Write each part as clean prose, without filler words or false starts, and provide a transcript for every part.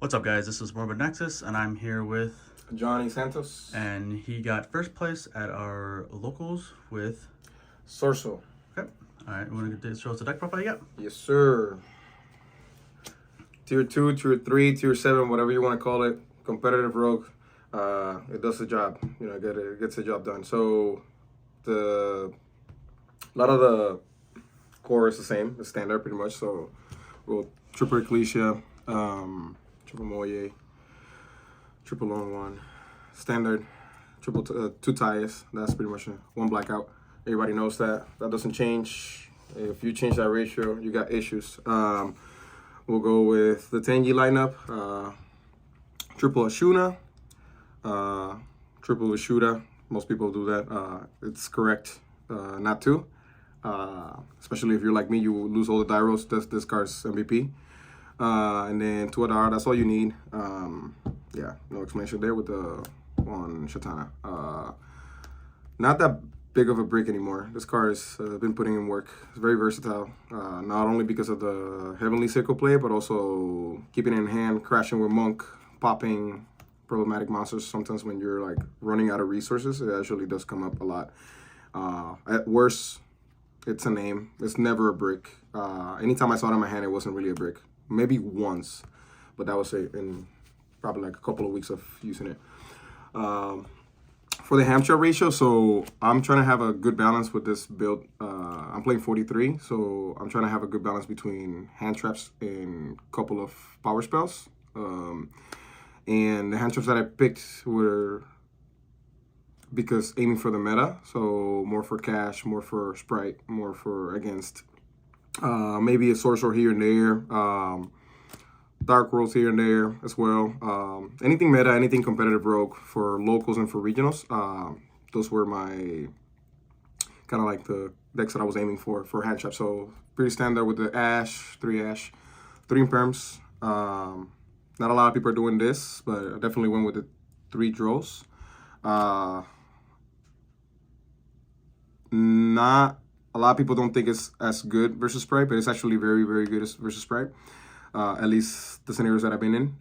What's up, guys? This is Morbid Nexus, and I'm here with, Johnny Santos. and he got first place at our locals with. Swordsoul. Okay. All right. Want to show us the deck profile you got? Yes, sir. Tier 2, Tier 3, Tier 7, whatever you want to call it. Competitive rogue. It does the job. It gets the job done. So, a lot of the core is the same. It's standard pretty much. So, we'll triple Ecclesia, triple Moye, triple Long One, standard, triple two Tyus. That's pretty much one blackout. Everybody knows that. That doesn't change. If you change that ratio, you got issues. We'll go with the Tenji lineup. Triple Ashuna, triple Ashuda. Most people do that. It's correct not to. Especially if you're like me, you lose all the die rolls. This card's MVP. And then two Adara, that's all you need. Yeah, no explanation there with the on Shatana. Not that big of a brick anymore. This card has been putting in work. It's very versatile, not only because of the Heavenly Circle play, but also keeping it in hand, crashing with Monk, popping problematic monsters. Sometimes when you're like running out of resources, it actually does come up a lot. At worst, it's a name. It's never a brick. Anytime I saw it in my hand, it wasn't really a brick. Maybe once, but that was in probably like a couple of weeks of using it. For the ham trap ratio, so I'm trying to have a good balance with this build. I'm playing 43, so I'm trying to have a good balance between hand traps and a couple of power spells. And the hand traps that I picked were because aiming for the meta, so more for cash, more for sprite, more for against. Maybe a sorcerer here and there. Dark rolls here and there as well. Anything meta, anything competitive rogue for locals and for regionals. Those were my kind of like the decks that I was aiming for hand trap. So pretty standard with the Ash, 3 imperms. Not a lot of people are doing this, but I definitely went with the 3 draws. Not a lot of people don't think it's as good versus Sprite, but it's actually very, very good versus Sprite. At least the scenarios that I've been in.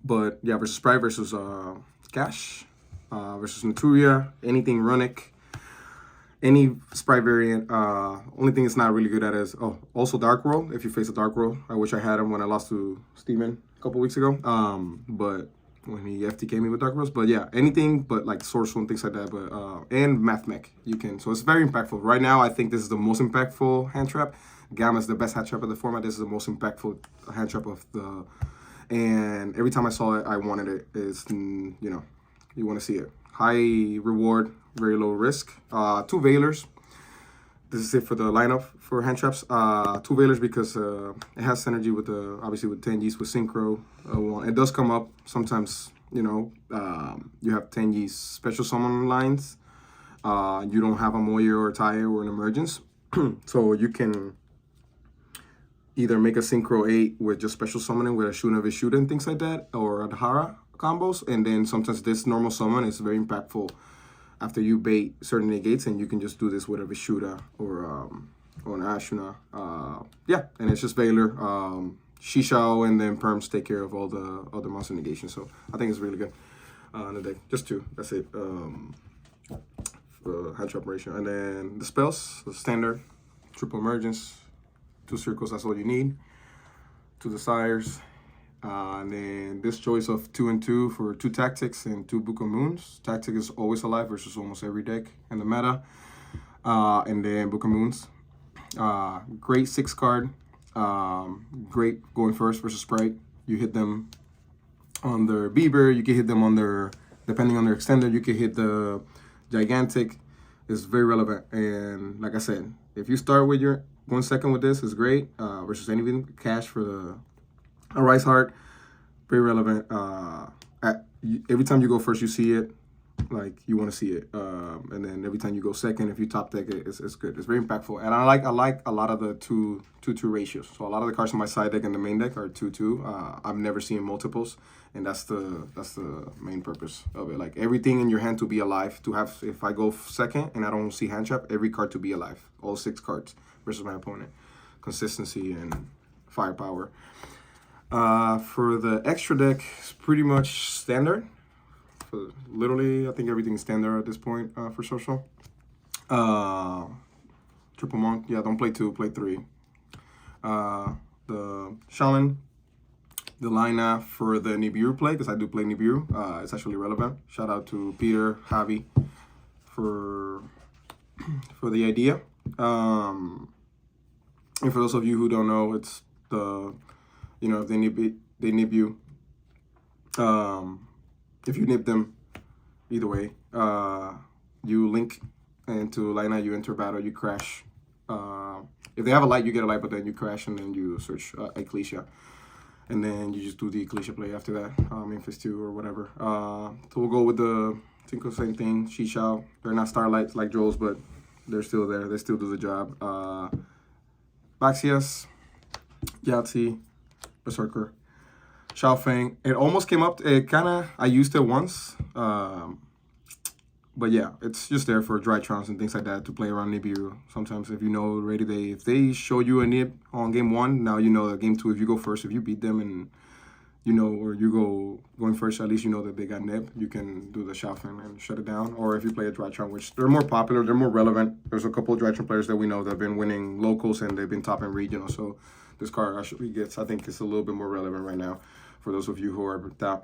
But yeah, versus Sprite, versus Cash, versus Naturia, anything Runic, any Sprite variant. Only thing it's not really good at is, also Dark World. If you face a Dark World, I wish I had him when I lost to Steven a couple weeks ago. But when he FTK'd me with Dark Worlds. But yeah, anything but like Swordsoul and things like that. But and Math Mech, you can. So it's very impactful. Right now, I think this is the most impactful hand trap. Gamma is the best hand trap of the format. This is the most impactful hand trap of the. And every time I saw it, I wanted it. You want to see it. High reward, very low risk. 2 Veilers. This is it for the lineup for hand traps. 2 Veilers because it has synergy with obviously with Tenji's, with Synchro. It does come up sometimes, you have Tenji's special summon lines. You don't have a Moyer or a Tire or an Emergence. So you can either make a Synchro 8 with just special summoning with a Shuna Vishuda and things like that, or Adhara combos. And then sometimes this normal summon is very impactful after you bait certain negates, and you can just do this with a Vishuda or an Ashuna. Yeah, and it's just Veiler, Shishao, and then Perms take care of all the other monster negations. So I think it's really good in the deck. Just 2, that's it. Hand trap ratio. And then the spells, the standard, triple emergence, 2 circles, that's all you need. 2 desires. And then this choice of 2 and 2 for 2 tactics and 2 Book of Moons. Tactic is always alive versus almost every deck in the meta. And then Book of Moons. Great 6 card. Great going first versus Sprite. You hit them on their Bieber. You can hit them on their, depending on their extender, you can hit the Gigantic. It's very relevant. And like I said, if you start with your 1 second with this, is great. Versus anything cash for a Rice Heart, very relevant. Every time you go first, you see it, like you want to see it. And then every time you go second, if you top deck it, it's good. It's very impactful. And I like a lot of the 2-2 ratios. So a lot of the cards on my side deck and the main deck are 2-2. I've never seen multiples, and that's the main purpose of it. Like everything in your hand to be alive. To have, if I go second and I don't see hand trap, every card to be alive. All 6 cards versus my opponent. Consistency and firepower. For the extra deck, it's pretty much standard. Literally, I think everything's standard at this point for Swordsoul. Triple Monk, yeah, don't play 2, play 3. The Shaman, the lineup for the Nibiru play, because I do play Nibiru. It's actually relevant. Shout out to Peter, Javi, for the idea. And for those of you who don't know, it's the, if they nib you. If you nib them, either way, you link into lineup, you enter battle, you crash. If they have a light, you get a light, but then you crash and then you search Ecclesia. And then you just do the Ecclesia play after that, main phase 2 or whatever. So we'll go with the, I think the same thing, Shishao. They're not starlights like Joel's, but they're still there. They still do the job. Baxias, Yahtzee, Berserker, Xiaofeng. It almost came up. I used it once. But yeah, it's just there for dry trance and things like that to play around Nibiru. Sometimes if you know already, if they show you a nib on game 1, now you know that game 2, if you go first, if you beat them and or you going first, at least you know that they got nib, you can do the Xiaofeng and shut it down. Or if you play a dry trance, which they're more popular, they're more relevant. There's a couple of dry trance players that we know that have been winning locals and they've been top in regional. So this card actually I think it's a little bit more relevant right now for those of you who are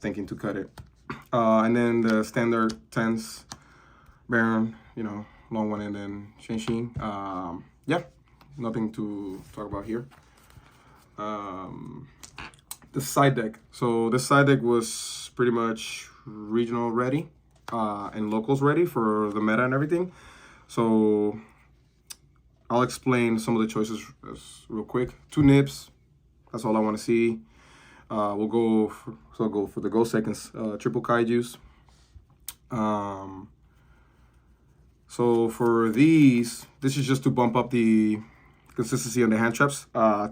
thinking to cut it. And then the standard 10s. Baron, long one, and then Shen. Yeah, nothing to talk about here. The side deck. So this side deck was pretty much regional ready and locals ready for the meta and everything. So I'll explain some of the choices real quick. 2 nibs. That's all I want to see. I'll go for the go seconds. Triple Kaijus. So for these, this is just to bump up the consistency on the hand traps. A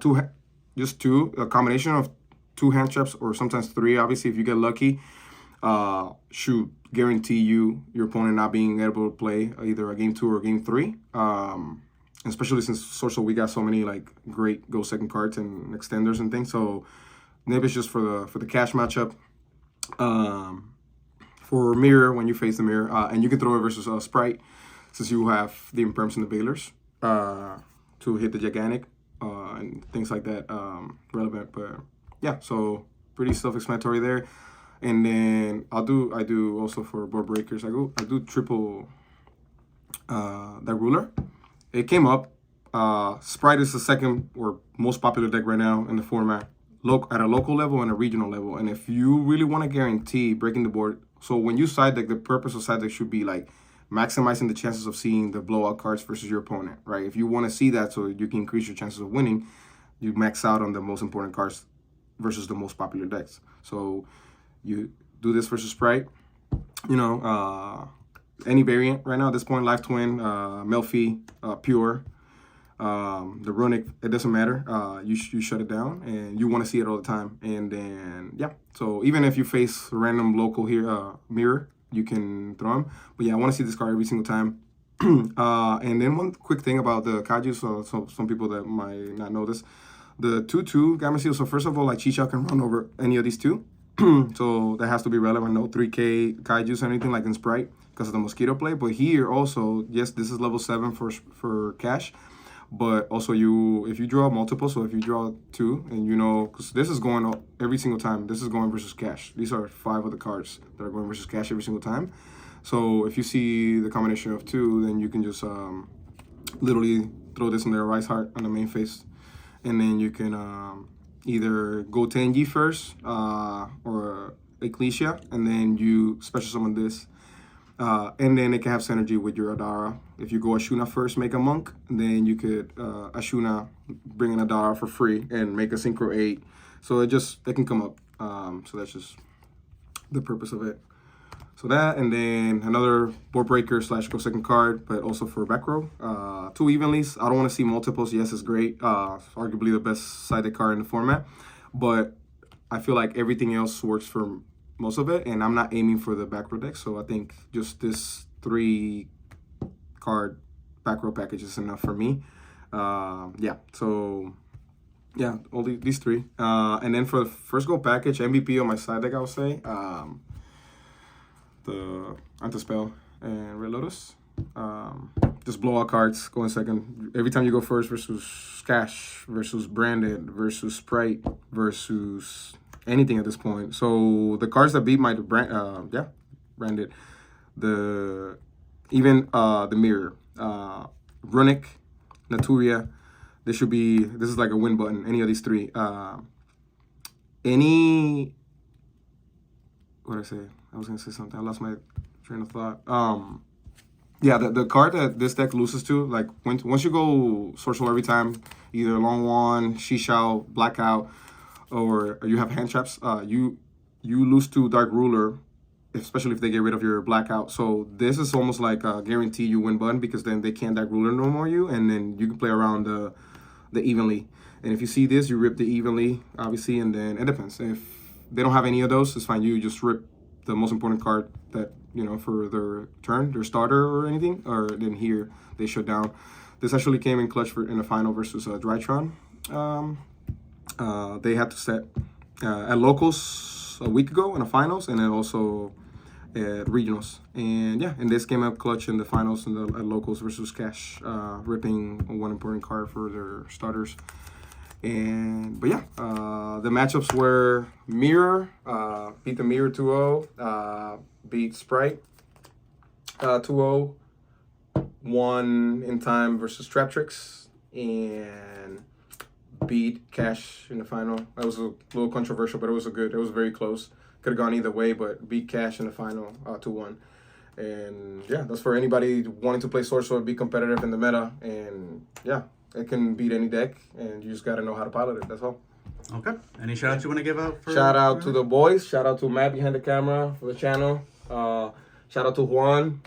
combination of 2 hand traps or sometimes 3. Obviously, if you get lucky, should guarantee your opponent not being able to play either a game 2 or game 3. Especially since Swordsoul, we got so many great go second cards and extenders and things. So Nib is just for the cash matchup. For mirror, when you face the mirror, and you can throw it versus Sprite, since you have the imperms and the bailers to hit the gigantic and things like that, relevant. But yeah, so pretty self-explanatory there. And then I do also for board breakers. I do triple that ruler. It came up. Sprite is the second or most popular deck right now in the format, at a local level and a regional level. And if you really want to guarantee breaking the board, so when you side deck, the purpose of side deck should be maximizing the chances of seeing the blowout cards versus your opponent, right? If you want to see that so you can increase your chances of winning, you max out on the most important cards versus the most popular decks. So you do this versus Sprite, any variant right now at this point, Life Twin, Melfi, Pure, the Runic, it doesn't matter. You shut it down and you want to see it all the time. And then, yeah, so even if you face a random local here, mirror, you can throw them. But yeah, I want to see this card every single time. And then one quick thing about the Kaiju, so some people that might not know this. The 2/2 Gamma Seal, so first of all, Chicha can run over any of these 2. So that has to be relevant, no 3K Kaijus or anything like in Sprite because of the Mosquito play. But here also, yes, this is level 7 for cash. But also if you draw multiple, so if you draw 2 and because this is going every single time, this is going versus cash. These are 5 of the cards that are going versus cash every single time. So if you see the combination of 2, then you can just literally throw this in their Rise Heart on the main face. And then you can either go Tenji first or Ecclesia, and then you special summon this. And then it can have synergy with your Adara. If you go Ashuna first, make a monk, and then you could Ashuna, bring an Adara for free and make a Synchro 8. So it can come up. So that's just the purpose of it. So that, and then another board breaker / go second card, but also for back row. 2 Evenlies. I don't want to see multiples. Yes, it's great. Arguably the best sided card in the format. But I feel like everything else works for most of it, and I'm not aiming for the back row deck, so I think just this 3 card back row package is enough for me. Yeah, so Yeah, all these three. And then for the first go package, MVP on my side deck, I would say the Anti-Spell and Red Lotus. Just blowout cards, go in second. Every time you go first versus Cash, versus Branded, versus Sprite, versus anything at this point. So the cards that beat my Branded, the Mirror, Runic, Naturia. This is like a win button. Any of these three. What did I say? I was gonna say something. I lost my train of thought. Yeah, the card that this deck loses to, like once you go Swordsoul every time, either Long One, Shishao, Blackout, or you have hand traps, you lose to Dark Ruler, especially if they get rid of your Blackout. So this is almost like a guarantee you win button, because then they can't Dark Ruler no more you, and then you can play around the Evenly. And if you see this, you rip the Evenly, obviously, and then it depends. If they don't have any of those, it's fine. You just rip the most important card that, for their turn, their starter or anything, or then here they shut down. This actually came in clutch in the final versus Drytron. They had to set at locals a week ago in the finals, and then also at regionals. And yeah, and this came up clutch in the finals and at locals versus Cash, ripping one important card for their starters. But yeah, the matchups were Mirror, beat the Mirror 2-0, beat Sprite 2-0, won in time versus Trap Tricks, and beat Cash in the final. That was a little controversial, but it was very close. Could have gone either way, but beat Cash in the final 2-1. And yeah, that's for anybody wanting to play Swordsoul, be competitive in the meta. And yeah, it can beat any deck, and you just got to know how to pilot it. That's all. Okay. Any shout outs you want to give out? Shout out to the boys. Shout out to Matt behind the camera for the channel. Shout out to Juan.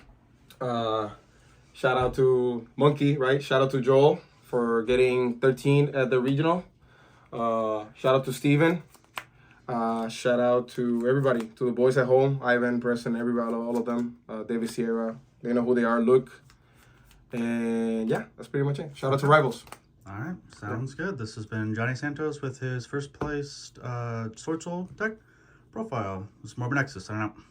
Shout out to Monkey, right? Shout out to Joel for getting 13 at the regional. Shout out to Steven. Shout out to everybody, to the boys at home, Ivan, Preston, everybody, all of them, David Sierra. They know who they are, Luke. And yeah, that's pretty much it. Shout out to Rivals. All right, sounds good. This has been Johnny Santos with his first place Swordsoul deck profile. This is Morbid Nexus. I don't know.